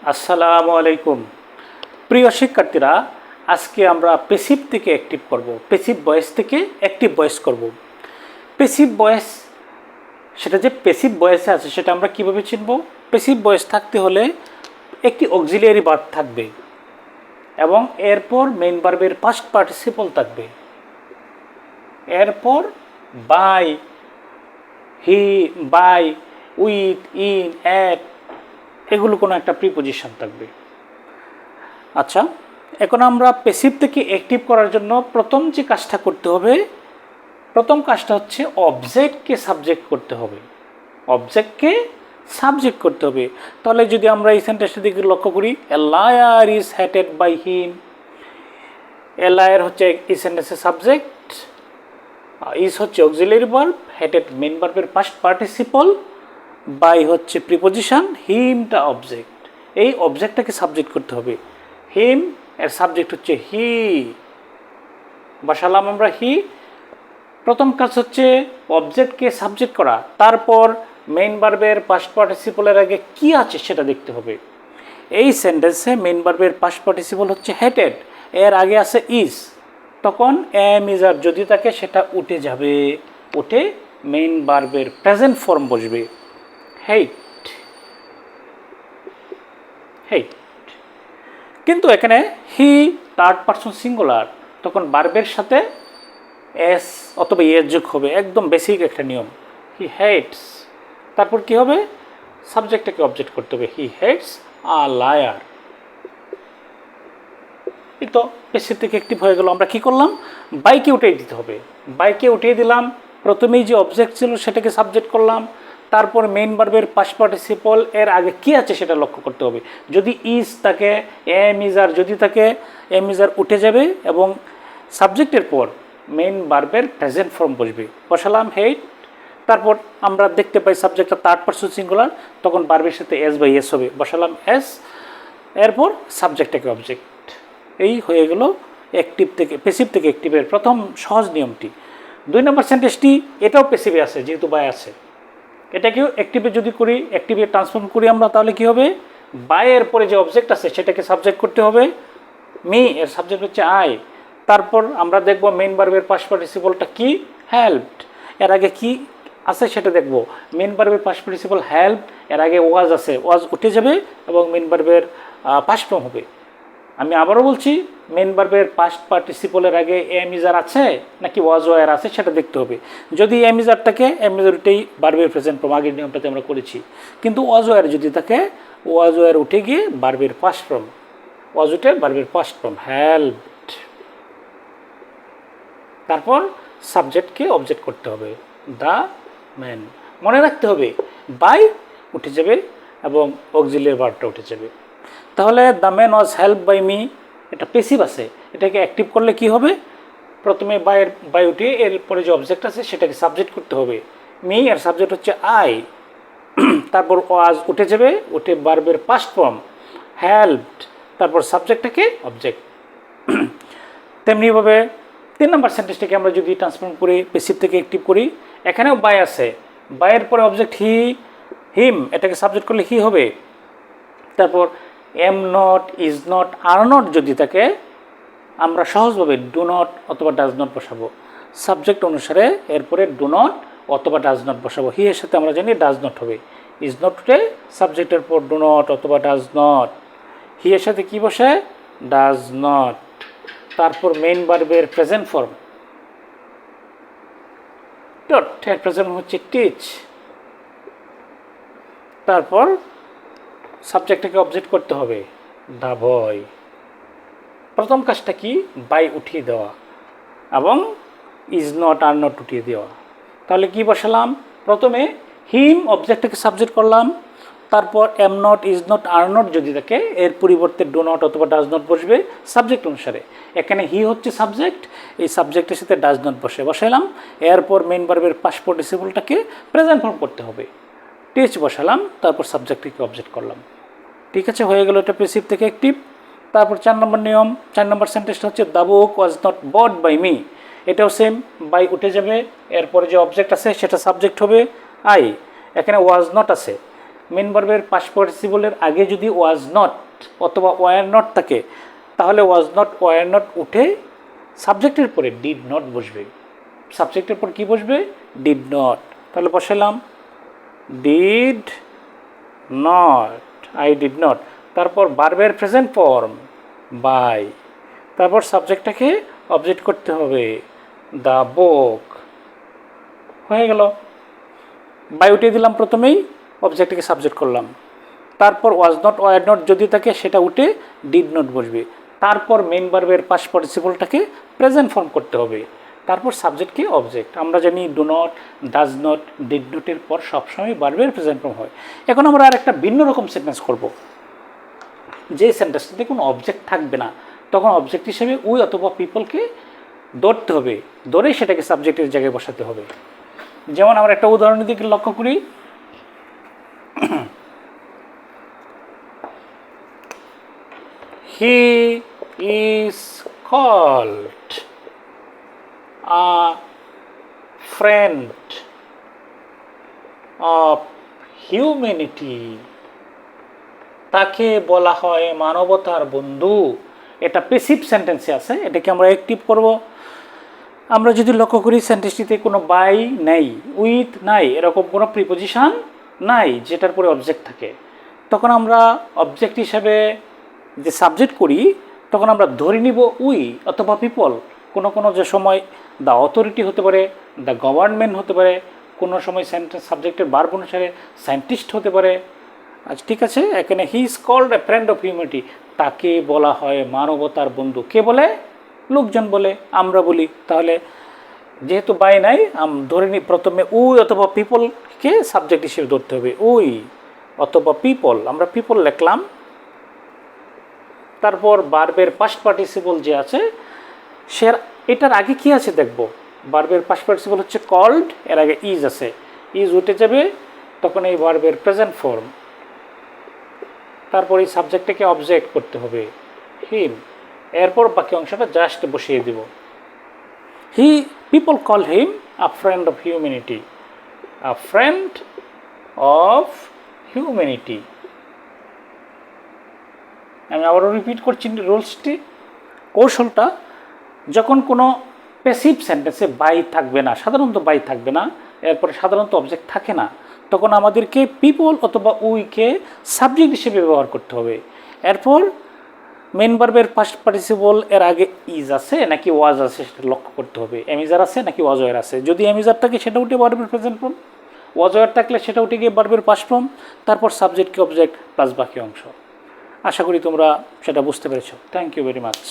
আসসালামু আলাইকুম। প্রিয় শিক্ষার্থীরা, আজকে আমরা প্যাসিভ থেকে অ্যাক্টিভ করব, প্যাসিভ ভয়েস থেকে অ্যাক্টিভ ভয়েস করব। প্যাসিভ ভয়েস, সেটা যে প্যাসিভ ভয়েসে আছে সেটা আমরা কিভাবে চিনব? প্যাসিভ ভয়েস থাকতে হলে একটি অক্সিলিয়ারি ভার্ব থাকবে এবং এরপর মেইন ভার্বের পাস্ট পার্টিসিপল থাকবে, এরপর by, he, by, with, in, at, এগুলো কোনো একটা প্রিপোজিশন থাকবে। আচ্ছা, এখন আমরা প্যাসিভ থেকে অ্যাক্টিভ করার জন্য প্রথম যে কাজটা করতে হবে, প্রথম কাজটা হচ্ছে অবজেক্টকে সাবজেক্ট করতে হবে। অবজেক্টকে সাবজেক্ট করতে হবে। তাহলে যদি আমরা এই সেন্টেন্সটার দিকে লক্ষ্য করি, a liar is hated by him. A liar হচ্ছে এই সেন্টেন্সের সাবজেক্ট, ইজ হচ্ছে অক্সিলিয়ারি ভার্ব, হেটেড মেইন ভার্বের পাস্ট পার্টিসিপল, বাই হচ্ছে প্রিপোজিশন, হিমটা অবজেক্ট। এই অবজেক্টটাকে সাবজেক্ট করতে হবে। হিম এর সাবজেক্ট হচ্ছে হি, বসালাম আমরা হি। প্রথম কাজ হচ্ছে অবজেক্টকে সাবজেক্ট করা, তারপর মেইন ভার্বের পাস্ট পার্টিসিপলের আগে কি আছে সেটা দেখতে হবে। এই সেন্টেন্সে মেইন ভার্বের পাস্ট পার্টিসিপল হচ্ছে হেটেড, এর আগে আছে ইজ, তখন এম ইজ আর যদি থাকে সেটা উঠে যাবে, উঠে মেইন ভার্বের প্রেজেন্ট ফর্ম বসবে, হেইট, হেইট। কিন্তু এখানে হি থার্ড পারসন সিঙ্গুলার, তখন ভার্বের সাথে এস অথবা এস যোগ হবে, একদম বেসিক একটা নিয়ম। হি হেটস, তারপর কি হবে? সাবজেক্টটাকে অবজেক্ট করতে হবে, হি হেটস আ লায়ার। এই তো প্যাসিভ থেকে অ্যাক্টিভ হয়ে গেল। আমরা কি করলাম? বাইকে উঠিয়ে দিতে হবে। বাইকে উঠিয়ে দিলাম, প্রথমেই যে অবজেক্ট ছিল সেটাকে সাবজেক্ট করলাম, তারপর মেইন ভার্বের পাস্ট পার্টিসিপল এর আগে কি আছে সেটা লক্ষ্য করতে হবে। যদি ইজ থাকে, এম ইজ আর যদি থাকে, এম ইজ আর উঠে যাবে এবং সাবজেক্টের পর মেইন ভার্বের প্রেজেন্ট ফর্ম বসবে, বসালাম হেইট। তারপর আমরা দেখতে পাই সাবজেক্টটা থার্ড পারসন সিঙ্গুলার, তখন ভার্বের সাথে এস বাই এস হবে, বসালাম এস, এরপর সাবজেক্টটাকে অবজেক্ট। এই হয়ে গেল অ্যাক্টিভ থেকে প্যাসিভ থেকে অ্যাক্টিভের প্রথম সহজ নিয়মটি। 2 নম্বর সেন্টেন্সটি, এটাও প্যাসিভে আছে যেহেতু বাই আছে, এটাকেও অ্যাক্টিভে যদি করি, অ্যাক্টিভে ট্রান্সফর্ম করি আমরা, তাহলে কি হবে? বাইয়ের পরে যে অবজেক্ট আছে সেটাকে সাবজেক্ট করতে হবে, মি এর সাবজেক্ট হচ্ছে আই। তারপর আমরা দেখব মেইন ভার্বের পাস্ট পার্টিসিপলটা কি, হেল্পড, এর আগে কি আছে সেটা দেখব। মেইন ভার্বের পাস্ট পার্টিসিপল হেল্প, এর আগে ওয়াজ আছে, ওয়াজ উঠে যাবে এবং মেইন ভার্বের পাস্ট ফর্ম হবে। আমি আবারও বলছি, মেইন ভার্বের পাস্ট পার্টিসিপলের আগে এম ইজার আছে নাকি ওয়াজ ওয়ার আছে সেটা দেখতে হবে। যদি এম ইজার থাকে, এম ইজার উঠেই ভার্বের প্রেজেন্ট ফর্ম, আগের নিয়মটাতে আমরা করেছি। কিন্তু ওয়াজ ওয়ার যদি থাকে, ওয়াজ ওয়ার উঠে গিয়ে ভার্বের পাস্ট ফর্ম, ওয়াজ উঠে ভার্বের পাস্ট ফর্ম হেল্পড। তারপর সাবজেক্টকে অবজেক্ট করতে হবে, দ্য ম্যান। মনে রাখতে হবে বাই উঠে যাবে এবং অক্সিলিয়ারি ভার্বটা উঠে যাবে। তাহলে the man was help by me, এটা প্যাসিভ আছে, এটাকে অ্যাক্টিভ করলে কি হবে? প্রথমে বাই উঠিয়ে এরপরে যে অবজেক্ট আছে সেটাকে সাবজেক্ট করতে হবে, মি এর সাবজেক্ট হচ্ছে আই। তারপর ওয়াজ উঠে যাবে, উঠে ভার্বের পাস্ট ফর্ম হেল্পড, তারপর সাবজেক্টটাকে অবজেক্ট। তেমনিভাবে 3 নম্বর সেন্টেন্সটাকে আমরা যদি ট্রান্সফর্ম করি, প্যাসিভ থেকে অ্যাক্টিভ করি, এখানেও বাই আছে, বাইয়ের পরে অবজেক্ট হি, হিম, এটাকে সাবজেক্ট করলে হি হবে। তারপর am not, is not, are not যদি থাকে, আমরা সহজভাবে ডু নট অথবা ডাজ নট বসাবো। সাবজেক্ট অনুসারে এরপরে ডু নট অথবা ডাজ নট বসাবো। হি এর সাথে আমরা জানি ডাজ নট হবে, ইজ নট উঠে সাবজেক্টের পর ডু নট অথবা ডাজ নট। হি এর সাথে কী বসে? Does not. তারপর মেইন ভার্বের প্রেজেন্ট ফর্ম, ডট এর প্রেজেন্ট হচ্ছে টিচ। তারপর সাবজেক্টটাকে অবজেক্ট করতে হবে, দ্য বয়। প্রথম কাজটা কি? বাই উঠিয়ে দেওয়া এবং ইজ নট আর নট উঠিয়ে দেওয়া। তাহলে কি বসালাম? প্রথমে হিম অবজেক্টটাকে সাবজেক্ট করলাম, তারপর am not, is not, are not যদি থাকে এর পরিবর্তে ডো নট অথবা ডাজ নট বসবে সাবজেক্ট অনুসারে। এখানে হি হচ্ছে সাবজেক্ট, এই সাবজেক্টের সাথে ডাজ নট বসালাম। এরপর মেইন ভার্বের পাস্ট পার্টিসিপলটাকে প্রেজেন্ট ফর্ম করতে হবে, টিচ বসালাম, তারপর সাবজেক্টটিকে অবজেক্ট করলাম। ঠিক আছে, হয়ে গেল এটা প্যাসিভ থেকে অ্যাক্টিভ। তারপর 4 নম্বর নিয়ম, 4 নম্বর সেন্টেন্সটা হচ্ছে the book was not bought by me. এটাও সেম, বাই উঠে যাবে, এরপরে যে অবজেক্ট আছে সেটা সাবজেক্ট হবে আই। এখানে ওয়াজ নট আছে, মেন ভার্বের পাস্ট পার্টিসিপলের আগে যদি ওয়াজ নট অথবা ওয়ার নট থাকে তাহলে ওয়াজ নট ওয়ার নট উঠে সাবজেক্টের পরে ডিড নট বসবে। সাবজেক্টের পর কি বসবে? Did not. তাহলে বসালাম did not, I did not. তারপর ভার্বের প্রেজেন্ট ফর্ম বাই, তারপর সাবজেক্টটাকে অবজেক্ট করতে হবে দ্য বুক। হয়ে গেল। বাই উঠিয়ে দিলাম প্রথমেই, অবজেক্টটাকে সাবজেক্ট করলাম। তারপর ওয়াজ নট ওয়ার নট যদি থাকে সেটা উঠে ডিড নট বসবে। তারপর মেইন ভার্বের পাস্ট পার্টিসিপলটাকে প্রেজেন্ট ফর্ম করতে হবে। তারপর সাবজেক্টকে অবজেক্ট। আমরা জানি do not, does not, did নটের পর সবসময় ভার্বের প্রেজেন্ট ফর্ম হয়। এখন আমরা আর একটা ভিন্ন রকম সেন্টেন্স করব, যে সেন্টেন্সটাতে কোনো অবজেক্ট থাকবে না, তখন অবজেক্ট হিসেবে উই অথবা পিপলকে ধরতে হবে, ধরেই সেটাকে সাবজেক্টের জায়গায় বসাতে হবে। যেমন আমরা একটা উদাহরণের দিকে লক্ষ্য করি। He is called a friend of humanity. তাকে বলা হয় মানবতার বন্ধু। এটা প্যাসিভ সেন্টেন্সে আছে, এটাকে আমরা অ্যাক্টিভ করব। আমরা যদি লক্ষ্য করি সেন্টেন্সটিতে কোনো বাই নাই, উইথ নাই, এরকম কোনো প্রিপোজিশন নাই যেটার পরে অবজেক্ট থাকে, তখন আমরা অবজেক্ট হিসাবে যে সাবজেক্ট করি তখন আমরা ধরে নিব উই অথবা পিপল। কোনো কোনো যে সময় দ্য অথরিটি হতে পারে, দ্য গভর্নমেন্ট হতে পারে, কোনো সময় সেন্টেন্স সাবজেক্টের ভার্ব অনুসারে সায়েন্টিস্ট হতে পারে। আচ্ছা ঠিক আছে, এখানে he is called a friend of humanity, তাকে বলা হয় মানবতার বন্ধু। কে বলে? লোকজন বলে, আমরা বলি। তাহলে যেহেতু বাই নাই, ধরে নিই প্রথমে উই অথবা পিপলকে সাবজেক্ট হিসেবে ধরতে হবে, উই অথবা পিপল। আমরা পিপল লিখলাম। তারপর ভার্বের পাস্ট পার্টিসিপল যে আছে সে এটার আগে কি আছে দেখব। ভার্বের পাস্ট পার্টিসিপল হচ্ছে কল্ড, এর আগে ইজ আছে, ইজ উঠে যাবে, তখন এই ভার্বের প্রেজেন্ট ফর্ম। তারপর এই সাবজেক্টটাকে অবজেক্ট করতে হবে হিম, এরপর বাকি অংশটা জাস্ট বসিয়ে দেব। He people call him a friend of humanity, a friend of humanity. আমি আবারও রিপিট করছি রুলসটি, কৌশলটা। যখন কোনো প্যাসিভ সেন্টেন্সে বাই থাকবে না, সাধারণত বাই থাকবে না, এরপরে সাধারণত অবজেক্ট থাকে না, তখন আমাদেরকে পিপল অথবা উইকে সাবজেক্ট হিসেবে ব্যবহার করতে হবে। এরপর মেন ভার্বের পাস্ট পার্টিসিপল এর আগে ইজ আছে নাকি ওয়াজ আছে সেটা লক্ষ্য করতে হবে। এমিজার আছে নাকি ওয়াজওয়ার আছে, যদি এমিজার থাকে সেটা উঠে ভার্বের প্রেজেন্ট ফর্ম, ওয়াজওয়ার থাকলে সেটা উঠে গিয়ে ভার্বের পাস্ট ফর্ম, তারপর সাবজেক্টকে অবজেক্ট প্লাস বাকি অংশ। আশা করি তোমরা সেটা বুঝতে পেরেছো। Thank you very much.